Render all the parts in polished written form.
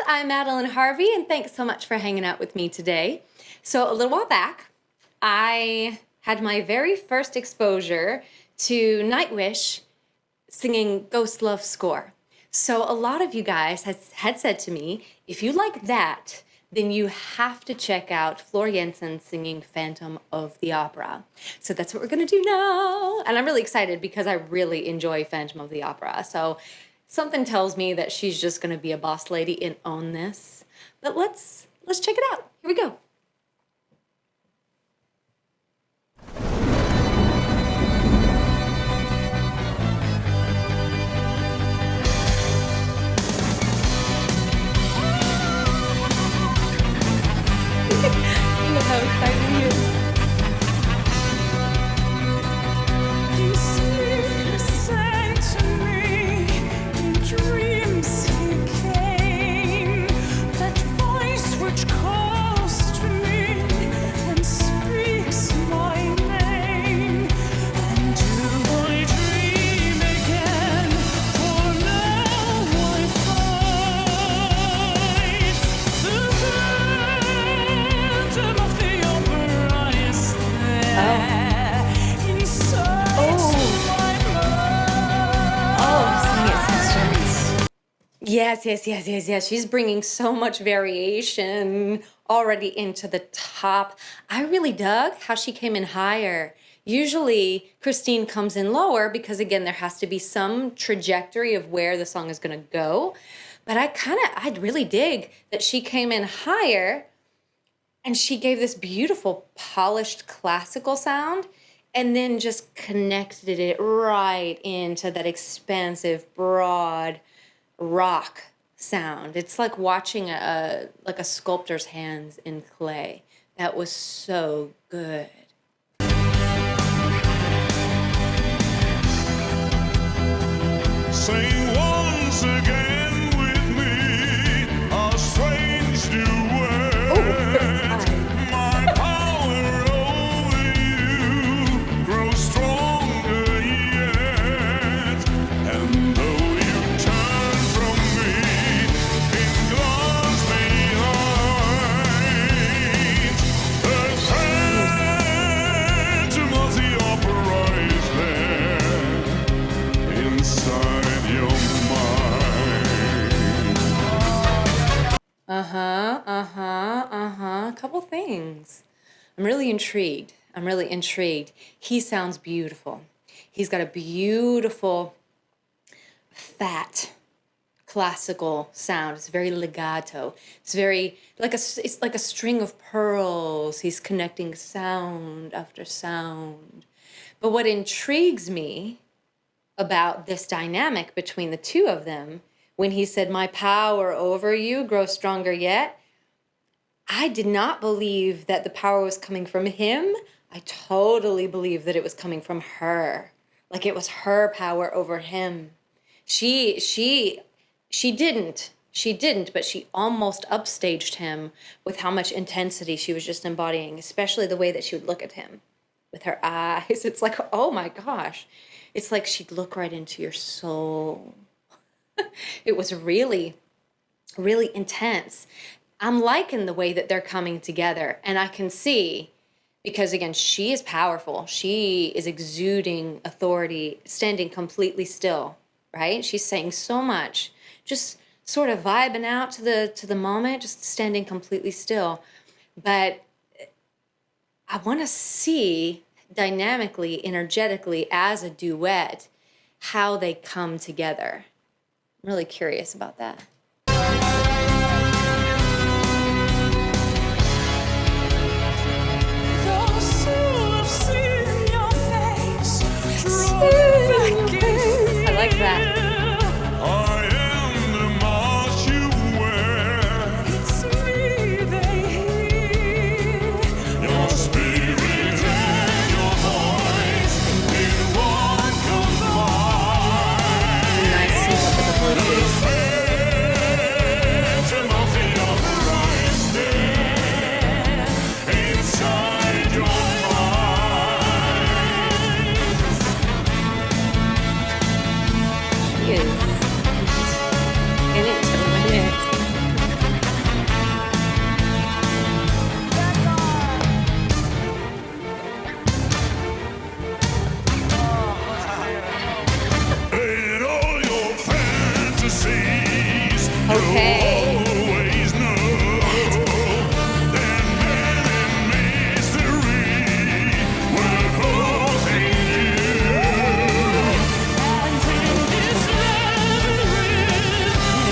I'm Madeleine Harvey, and thanks so much for hanging out with me today. So a little while back, I had my very first exposure to Nightwish singing Ghost Love Score. So a lot of you guys had said to me, if you like that, then you have to check out Floor Jansen singing Phantom of the Opera. So that's what we're gonna do now. And I'm really excited because I really enjoy Phantom of the Opera. So something tells me that she's just gonna be a boss lady and own this. But let's check it out. Here we go. Look how excited he is. Yes. She's bringing so much variation already into the top. I really dug how she came in higher. Usually Christine comes in lower because, again, there has to be some trajectory of where the song is going to go. But I really dig that she came in higher and she gave this beautiful polished classical sound and then just connected it right into that expansive, broad rock sound. It's like watching a sculptor's hands in clay. That was so good. Sing once again with me a strange duet. My power over you grows stronger yet, and though you turn from me in glance behind, the phantom of the opera is there inside your mind. Couple things. I'm really intrigued. He sounds beautiful. He's got a beautiful, fat, classical sound. It's very legato. It's very it's like a string of pearls. He's connecting sound after sound. But what intrigues me about this dynamic between the two of them, when he said, my power over you grows stronger yet, I did not believe that the power was coming from him. I totally believed that it was coming from her. Like it was her power over him. She didn't, but she almost upstaged him with how much intensity she was just embodying, especially the way that she would look at him with her eyes. It's like, oh my gosh. It's like she'd look right into your soul. It was really, really intense. I'm liking the way that they're coming together. And I can see, because again, she is powerful. She is exuding authority, standing completely still, right? She's saying so much, just sort of vibing out to the moment, just standing completely still. But I want to see dynamically, energetically, as a duet, how they come together. I'm really curious about that. I like that. I am the march you wear. It's me they hear. Your spirit and your voice in one combine. Nice sync up with the voices. Phantom of the opera is there inside your mind. He is in it to win it. Okay. always know that man and mystery were both in you. And in this labyrinth,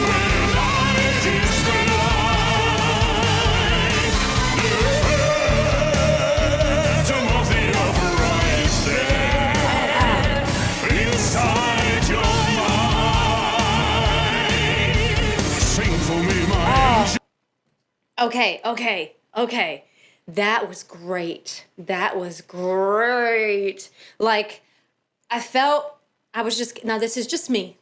Where light is the light, the phantom of the upright stand inside your mind. Sing for me, my angel. Okay. That was great. That was great. Like, now this is just me.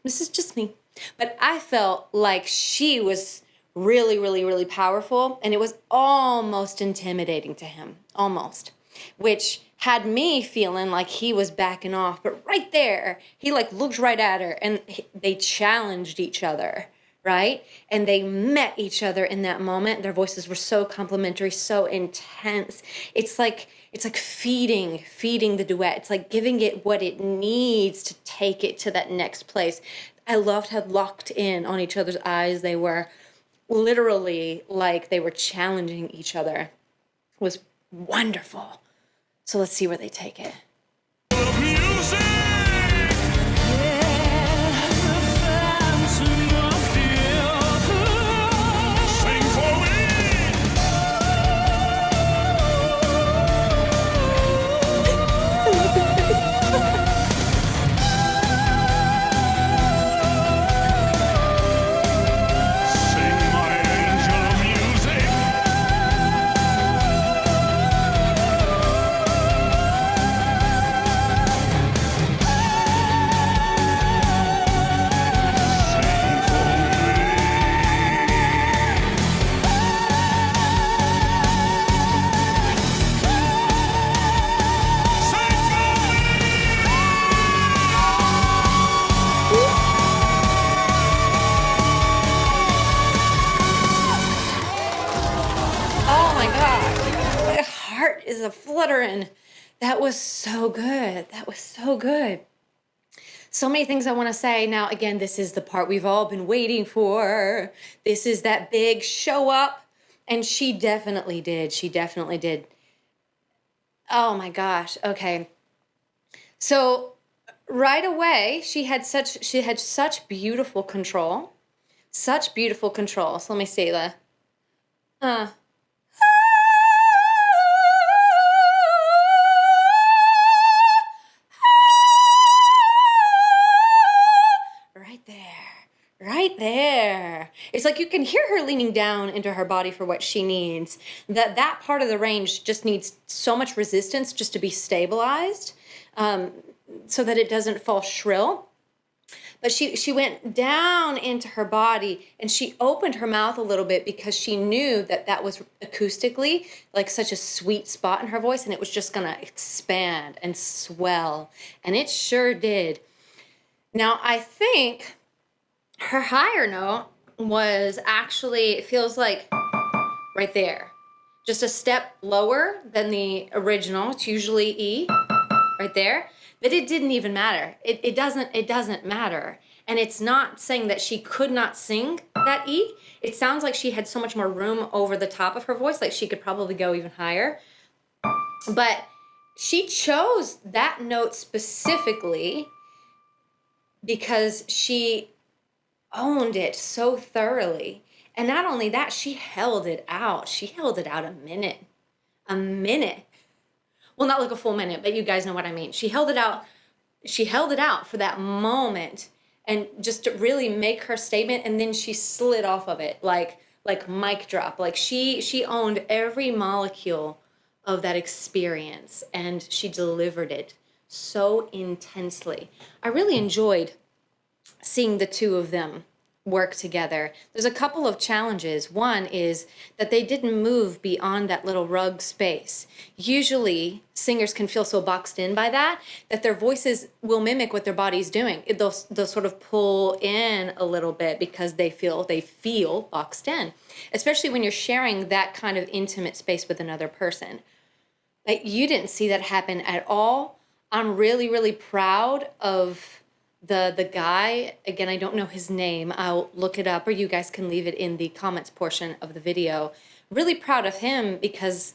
But I felt like she was really, really, really powerful, and it was almost intimidating to him. Almost. Which had me feeling like he was backing off. But right there, he like looked right at her, and they challenged each other. Right? And they met each other in that moment. Their voices were so complimentary, so intense. It's like feeding the duet. It's like giving it what it needs to take it to that next place. I loved how locked in on each other's eyes they were. Literally like they were challenging each other. It was wonderful. So let's see where they take it. Music. Sing for me. Sing, my angel music. Sing for me. Sing Oh my God. My heart is a fluttering. That was so good. So many things I want to say. Now, again, this is the part we've all been waiting for. This is that big show up. And she definitely did. Oh my gosh. Okay. So right away, she had such beautiful control. So let me see. Right there. It's like you can hear her leaning down into her body for what she needs. That part of the range just needs so much resistance just to be stabilized, so that it doesn't fall shrill. But she went down into her body and she opened her mouth a little bit because she knew that was acoustically like such a sweet spot in her voice, and it was just gonna expand and swell. And it sure did. Now, I think her higher note was actually, it feels like right there. Just a step lower than the original. It's usually E, right there. But it didn't even matter. It doesn't matter. And it's not saying that she could not sing that E. It sounds like she had so much more room over the top of her voice, like she could probably go even higher. But she chose that note specifically because she owned it so thoroughly. And not only that, she held it out. She held it out a minute. Well, not like a full minute, but you guys know what I mean. She held it out for that moment and just to really make her statement, and then she slid off of it like mic drop. Like she owned every molecule of that experience, and she delivered it so intensely. I really enjoyed seeing the two of them work together. There's a couple of challenges. One is that they didn't move beyond that little rug space. Usually singers can feel so boxed in by that their voices will mimic what their body's doing. They'll sort of pull in a little bit because they feel boxed in, especially when you're sharing that kind of intimate space with another person. Like, you didn't see that happen at all. I'm really, really proud of The guy, again, I don't know his name. I'll look it up, or you guys can leave it in the comments portion of the video. Really proud of him because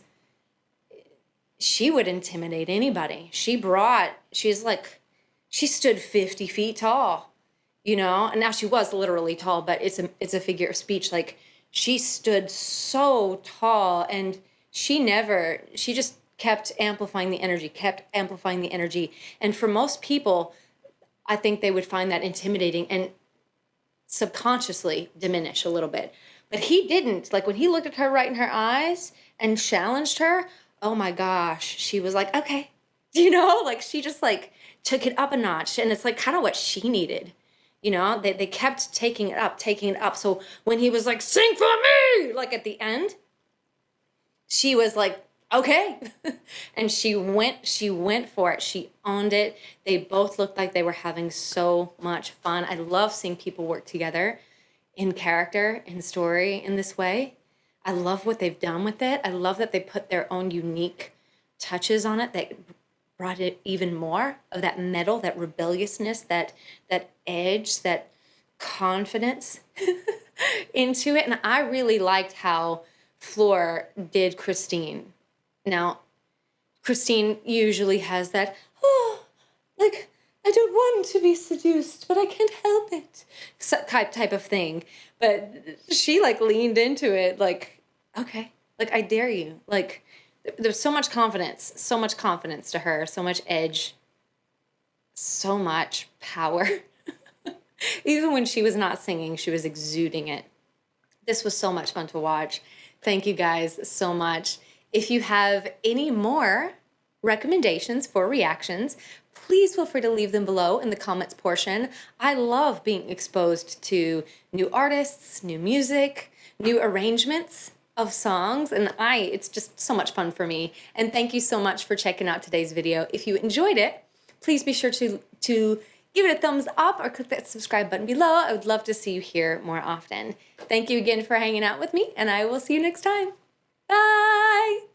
she would intimidate anybody. She stood 50 feet tall, you know, and now she was literally tall, but it's a figure of speech. Like, she stood so tall, and she just kept amplifying the energy. And for most people, I think they would find that intimidating and subconsciously diminish a little bit. But he didn't. Like, when he looked at her right in her eyes and challenged her, oh my gosh, she was like, okay. You know, like, she just like took it up a notch. And it's like kind of what she needed. You know, they kept taking it up. So when he was like, sing for me, like at the end, she was like, okay. And she went for it. She owned it. They both looked like they were having so much fun. I love seeing people work together in character, in story in this way. I love what they've done with it. I love that they put their own unique touches on it that brought it even more of that metal, that rebelliousness, that edge, that confidence into it. And I really liked how Floor did Christine. Now, Christine usually has that, like, I don't want to be seduced, but I can't help it, type of thing. But she, like, leaned into it, like, okay, like, I dare you. Like, there's so much confidence to her, so much edge, so much power. Even when she was not singing, she was exuding it. This was so much fun to watch. Thank you guys so much. If you have any more recommendations for reactions, please feel free to leave them below in the comments portion. I love being exposed to new artists, new music, new arrangements of songs, and it's just so much fun for me. And thank you so much for checking out today's video. If you enjoyed it, please be sure to give it a thumbs up or click that subscribe button below. I would love to see you here more often. Thank you again for hanging out with me, and I will see you next time. Bye!